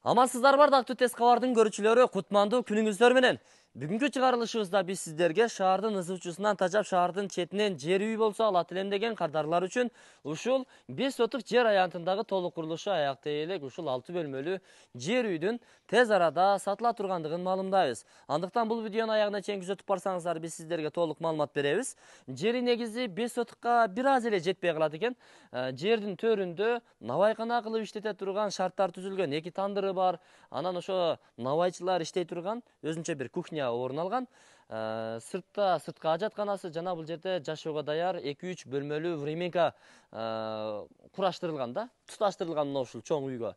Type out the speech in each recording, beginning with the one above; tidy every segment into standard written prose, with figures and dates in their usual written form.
Амансыздар бардактуу тез кабардын көрүүчүлөрү, кутмандуу күнүңүздөр менен. Бүгүнкү чыгарылышыбызда биз сиздерге шаардын ызычуусунан тажап шаардын четинен жер үй болсо алат элем деген кардарлар үчүн ушул 5 сотук жер аянтындагы толук курулушу аяктай элек ушул 6 бөлмөлүү жер үйдүн тез арада сатыла тургандыгын маалымдайбыз. Андыктан бул видеону аягына чейин күзөтүп барсаңыздар, биз сиздерге толук маалымат беребиз. Жери негизи 5 сотукка бир аз эле жетпей калат экен. Жердин төрүндө набайкана кылып иштете турган шарттар түзүлгөн. 2 тандыры бар. Анан ошо набайчылар иштей турган өзүнчө бир кухня орун алган. Сыртка ажатканасы жана бул жерде жашоого даяр 2-3 бөлмөлүү временка кураштырылган да, туташтырылган мына ушул чоң үйгө.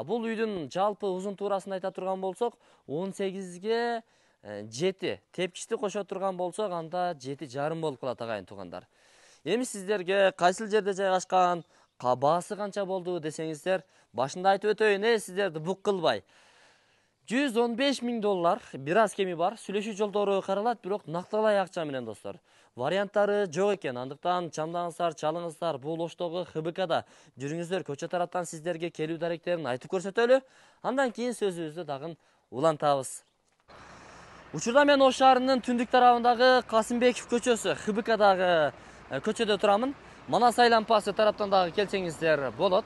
Бул үйдүн жалпы узун туурасын айта турган болсок, 18ге 7. Тепкичти кошо турган болсок, анда 7,5 болуп калат агайын туугандар. Эми сиздерге кайсыл жерде жайгашкан, баасы канча болду десеңиздер, башында айтып өтөйүн, сиздерди бук кылбай. $115,000 бир аз кеми бар. Сүйлөшүү жолдору каралат, бирок накталай акча менен достор. Варианттары жок экен. Андыктан чамдаңыздар, чалыңыздар, бул Оштогу ХБКда жүрүңүздөр, көчө тараптан сиздерге келүү даректерин айтып көрсөтөлү. Андан кийин сөзүбүздү дагы улантабыз. Учурда мен Ош шаарынын түндүк тарабындагы Касымбеков көчөсү, ХБКдагы көчөдө турамын. Манас айлампасы тараптан дагы келсеңиздер болот.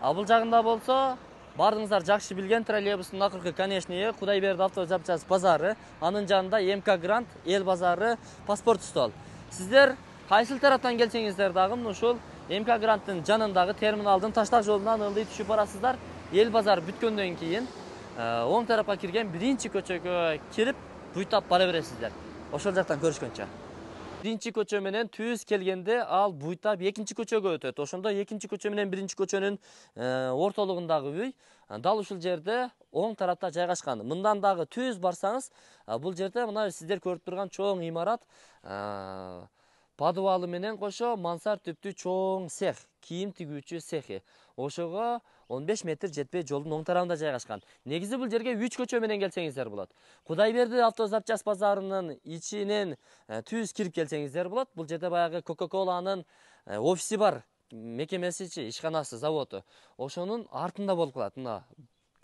Бул жагында болсо, бардыңыздар жакшы билген троллейбустун акыркы конечныйы Кудайберди автозапчасть базары, анын жанында МК Грант, Эл базары, паспорт стол. Сиздер кайсыл тараптан келсеңиздер дагы ушул МК Гранттын жанындагы терминалдын таштак жолунан ылдый түшүп барасыздар. Эл базар бүткөндөн кийин оң тарапка кирген биринчи көчөгө кирип, буйтап бара бересиздер. Ошол жактан көрүшкөнчө. Биринчи көчө менен түз келгенде ал буйтап экинчи көчөгө өтөт. Ошондо экинчи көчө менен биринчи көчөнүн ортолугундагы үй дал ушул жерде оң тарапта жайгашкан. Мындан дагы түз барсаңыз, бул жерде мына сиздер көрүп турган чоң имарат, подвалы менен кошо мансар түптүү чоң цех, кийим тигүүчү цехи. Ошого 15 метр жетпей жолдун оң тарабында жайгашкан. Негизи бул жерге 3 көчө менен келсеңиздер болот. Кудайберди автозапчасть базарынын ичинен түз кирип келсеңиздер болот. Бул жерде баягы Coca-Cola'нын офиси бар, мекемесичи, ишканасы, заводу. Ошонун артында болуп калат, мына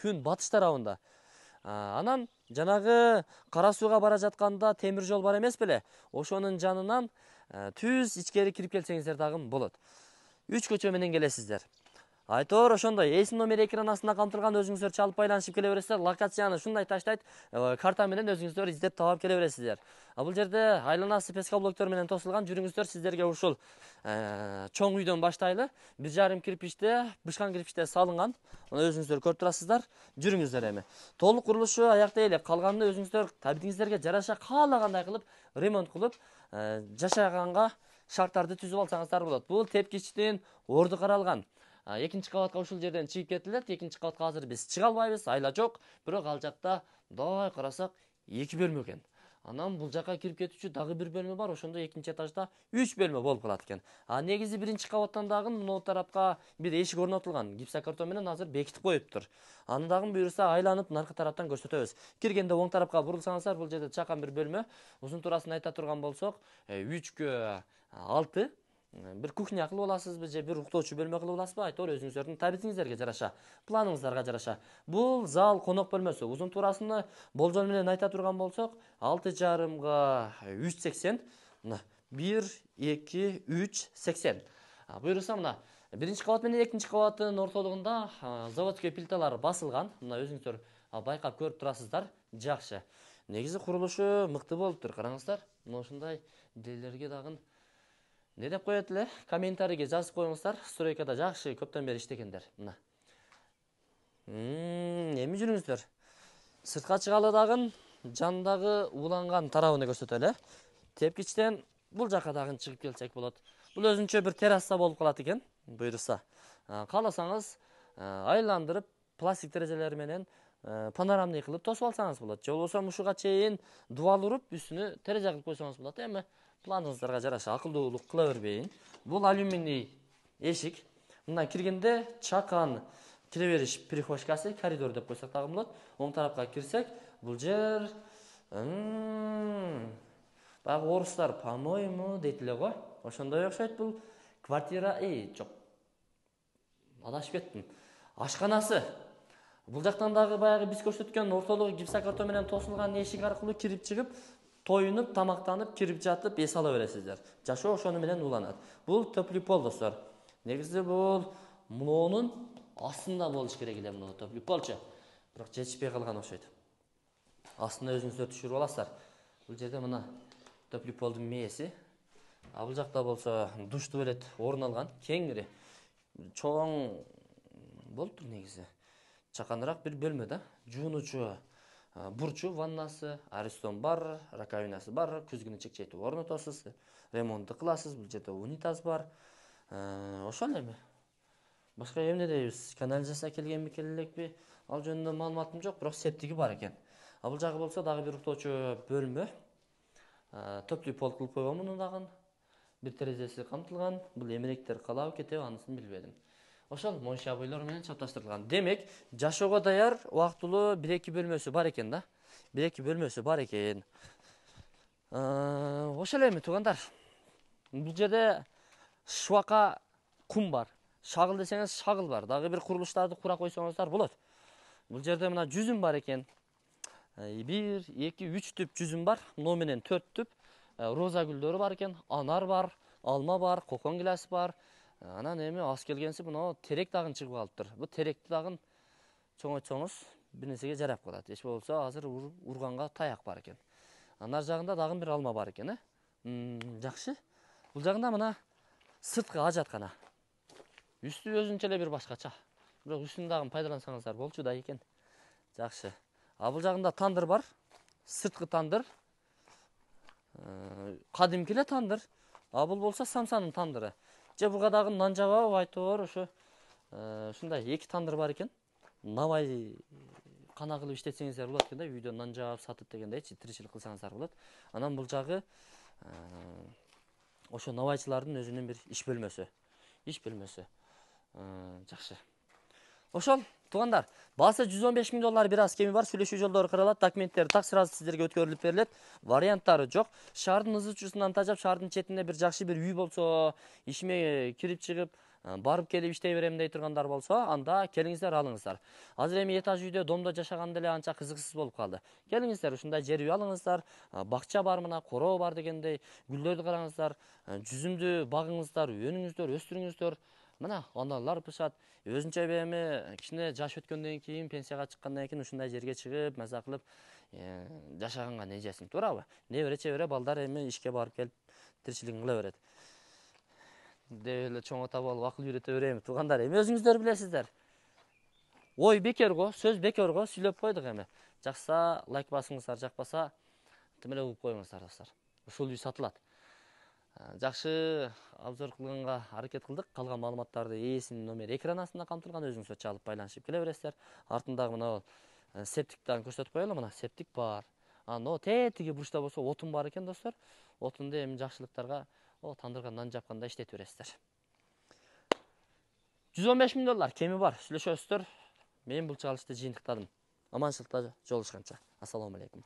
күн батыш тарабында. Анан жанагы Кара сууга бара жатканда темир жол бар эмес беле? Ошонун жанынан түз ичкери кирип келсеңиздер дагы болот. 3 көчө менен келесиздер. Айтор ошондой эсим номер экран астында камтылган, өзүңүздөр чалып байланышып келе бересиздер. Локацияны шундай таштайт, карта менен өзүңүздөр издеп таап келе бересиздер. Бул жерде айланасы пескоблоктор менен тосулган. Жүрүңүздөр, сиздерге ушул чоң үйдөн баштайлы. 1,5 кирпичте, бышкан кирпичте салынган. Мына өзүңүздөр көрүп турасыздар. Жүрүңүздөр эми. Толук курулушу аяктай элек. Калганын өзүңүздөр табитиңиздерге жараша каалагандай кылып, ремонт кылып, жашаганга шарттарды түзүп алсаңыздар болот. Бул тепкичтин орду каралган. Экинчи кабатка ушул жерден чыгып кетилет. Экинчи кабатка азыр биз чыга албайбыз, айла жок. Бирок ал жакта дай карасак 2 бөлмө экен. Анан бул жакка кирип кетүүчү дагы 1 бөлмө бар. Ошондо экинчи этажда 3 бөлмө болуп калат экен. Негизи биринчи кабаттан дагы могу тарапка бир эшик орнотулган. Гипсокартон менен азыр бекитип коюптур. Аны дагы буюрса айланып наркы тараптан көрсөтөбүз. Киргенде оң тарапка бурулсаңыздар, бул жерде чакан бир бөлмө. Узун туурасын айта турган болсок, 3кө 6 бир кухня кылып аласызбы же бир уктоочу бөлмө кылып аласызбы? Айтор өзүңүздөрдүн табитиңиздерге жараша, планыңыздарга жараша. Бул зал конок бөлмөсү. Узун туурасыны болжол менен айта турган болсок, 6,5га 3,80. Мына 1, 2, 3, 80. Буюрса мына биринчи кабат менен экинчи кабаттын ортолугунда заводской плиталар басылган. Мына өзүңүздөр байкап көрүп турасыздар. Жакшы. Негизи курулушу мыкты болуптур. Караңыздар. Мына ушундай делерге дагы не деп коет эле? Комментарийге жазып коюңуздар. Стройкада жакшы көптөн бери иштегендер. Мына. Эми жүрүңүздөр. Сыртка чыгалы дагы жандагы уланган тарабын көрсөтөлү. Тепкичтен бул жакка дагы чыгып келсек болот. Бул өзүнчө бир терраса болуп калат экен, буйрса. Кааласаңыз айландырып пластик терезелер менен панорамный кылып тосуп алсаңыз болот. Же болбосо ушуга чейин дубал уруп, үстүнө терезе кылып койсоңуз болот. Эми планыңыздарга жараша акылдуулук кыла бербейин. Бул алюминий эшик. Мындан киргенде чакан кире бериш перехвачкасы, коридор деп койсок дагы болот. Оң тарапка кирсек, бул жер баягы орустар, по-моему, дейт эле го. Ошондой окшойт бул квартира, жок. Адашып кеттим. Ашканасы. Бул жактан дагы баягы биз көрсөткөн ортолугу гипсокартон менен тосулган эшик аркылуу кирип чыгып, тоюнуп, тамактанып, кирип жатып, эс ала бересиздер. Жашоо ошону менен уланат. Бул төплүү пол достор. Негизи бул муунун астында болуш керек эле муну төплүү полчу. Бирок жетишпей калган окшойт. Астына өзүңүздөр түшүрүп аласыздар. Бул жерде мына төплүү полдун мээси. А бул жакта болсо душ туалет орун алган, кеңири. Чоң болуптур негизи. Чаканыраак бир бөлмө да. Жуунучу бурчу, ваннасы, аристон бар, раковинасы бар, күзгүнү чекчейтип орнотосуз, ремонтты кыласыз. Бул жерде унитаз бар. Ошол эми. Башка эмне дейбиз? Канализация келгенби, келелекпи? Ал жөнүндө маалыматым жок, бирок септиги бар экен. А бул жагы болсо дагы бир уктоочу бөлмө. Төплүү пол кылып койгон муну дагы. Бир терезеси камтылган. Бул эмеректер калабы кетеби, анысын билбедим. Ошол монша бойлор менен чапташтырылган. Демек, жашоого даяр убактылуу 1-2 бөлмөсү бар экен да. 1-2 бөлмөсү бар экен. Ошол эми туугандар. Бул жерде шубака кум бар. Шагыл десеңиз шагыл бар. Дагы бир курулуштарды кура койсоңуздар болот. Бул жерде мына жүзүм бар экен. 1, 2, 3 түп жүзүм бар. Муну менен 4 түп. Роза гүлдөрү бар экен. Анар бар, алма бар, кокон гилясы бар. Анан эми аз келгенси мына терек дагы чыгып калыптыр. Бу теректи дагы чоңойтсоңуз бир нерсеге жарап калат. Эч болбосо азыр урганга таяк бар экен. Анар жагында дагы бир алма бар экен, жакшы. Бул жагында мына сырткы ажаткана. Үстү өзүнчө эле бир башкача. Бирок үстүн дагы пайдалансаңыздар болчу да экен. Жакшы. А бул жагында тандыр бар. Сырткы тандыр. Кадимки эле тандыр. А бул болсо самсанын тандыры. Же буга дагы нан жабабы айтор ошо ушундай 2 тандыр бар экен. Набай кана кылып иштетсеңиздер болот экен да, үйдө нан жаап сатып дегендейчи тиричилик кылсаңыздар болот. Анан бул жагы ошо набайчылардын өзүнүн бир иш бөлмөсү. Жакшы. Ошол туугандар, баасы $115.000 бир аз кеми бар. Сүйлөшүү жолдору каралат, документтер так сразу сиздерге өткөрүлүп берилет. Варианттары жок. Шаардын ызы чуусунан тажап, шаардын четинде бир жакшы бир үй болсо, ишиме кирип чыгып, барып келип иштей берем дей тургандар болсо, анда келиңиздер, алыңыздар. Азыр эми этаж үйдө, домдо жашаган деле анча кызыксыз болуп калды. Келиңиздер, ушундай жер үй алыңыздар. Бакча бар мына, короо бар дегендей, гүлдөрдү караңыздар, жүзүмдү багыңыздар, өнүңүздөр, өстүрүңүздөр. Мына аналар пышат. Өзүнчө эми кичине жаш өткөндөн кийин, пенсияга чыккандан кийин ушундай жерге чыгып, маза кылып жашаганга не жесин, туурабы? Небере чебере балдар эми ишке барып келип тиричилигин кыла берет. Деп эле чоң ата болуп акыл үйрөтө берейин, туугандар. Эми өзүңүздөр билесиздер. Ой бекерго, сөз бекерго сүйлөп койдук эми. Жакса лайк басыңыздар, жакпаса тим эле угуп коюңуздар достор. Ушул үй сатылат. Жакшы обзор кылганга аракет кылдык. Калган маалыматтарды ээсинин номери экран астында камтылган, өзүңүздөр чалып байланышып келе бересиздер. Артындагы мына септиктен көрсөтүп коелу, мына септик бар. Ано тетиги бурчта болсо отун бар экен достор. Отунду эми жакшылыктарга, тандырга нан жапканда иштетип бересиздер. $115.000 кеми бар. Сүйлөшөсүздөр. Мен бул чыгарылышты жыйынтыктадым. Аманчылыкта жолугушканча. Ассаламу алейкум.